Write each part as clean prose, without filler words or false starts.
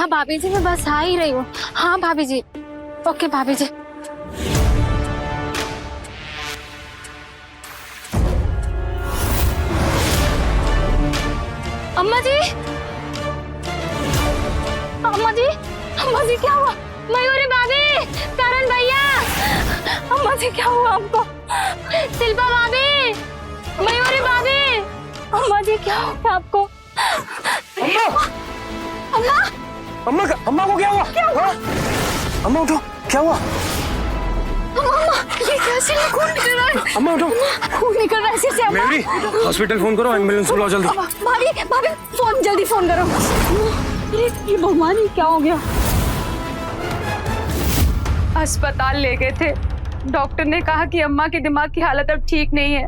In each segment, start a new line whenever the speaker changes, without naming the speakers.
हाँ भाभी जी, मैं बस आ ही रही हूँ। हाँ भाभी जी, ओके भाभी जी। अम्मा जी, अम्मा जी, अम्मा जी क्या हुआ? मयूरी भाभी, करण भैया, अम्मा जी क्या हुआ आपको? शिल्पा भाभी, मयूरी भाभी, अम्मा जी क्या हो गया आपको? अम्मा,
अम्मा अम्मा को क्या हुआ? हाँ? अम्मा उठो, क्या हुआ?
अम्मा, ये कैसे खून निकल रहा है?
अम्मा उठो,
खून निकल रहा है सिर से। अम्मा,
मेरी हॉस्पिटल फोन करो, एम्बुलेंस बुलाओ जल्दी।
भाभी, भाभी फोन जल्दी फोन करो। ये भगवान, ये क्या हो गया?
अस्पताल ले गए थे। डॉक्टर ने कहा कि अम्मा के दिमाग की हालत अब ठीक नहीं है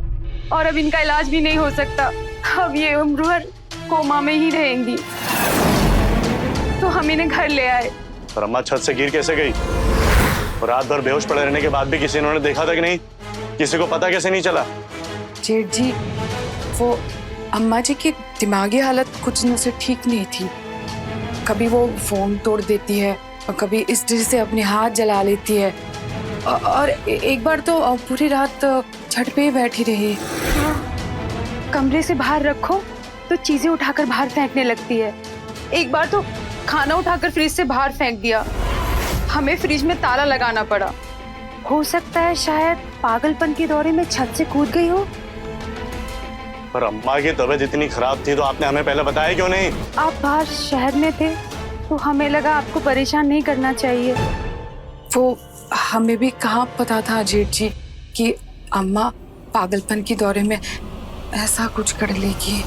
और अब इनका इलाज भी नहीं हो सकता। अब ये उम्र भर कोमा में ही रहेंगी। तो हम इन्हें घर ले आए।
और अम्मा छत से गिर कैसे गई? और रात भर बेहोश पड़े रहने के बाद भी किसी ने देखा था कि नहीं? किसी को पता कैसे नहीं चला?
जेठ जी, वो अम्मा जी की दिमागी हालत कुछ दिन से ठीक नहीं थी। कभी वो फोन तोड़ देती है और कभी इस तरह से अपने हाथ जला लेती है और एक बार तो पूरी रात छत पे ही बैठी रही।
कमरे से बाहर रखो तो चीजें उठाकर बाहर फेंकने लगती है। एक बार तो खाना उठाकर फ्रिज से बाहर फेंक दिया। हमें फ्रिज में ताला लगाना पड़ा। हो सकता है शायद पागलपन के दौरे में छत से कूद गई हो।
पर अम्मा की तबीयत इतनी खराब थी तो आपने हमें पहले बताया क्यों नहीं?
आप बाहर शहर में थे तो हमें लगा आपको परेशान नहीं करना चाहिए।
वो हमें भी कहाँ पता था जेठ जी कि अम्मा पागलपन के दौरे में ऐसा कुछ कर लेगी।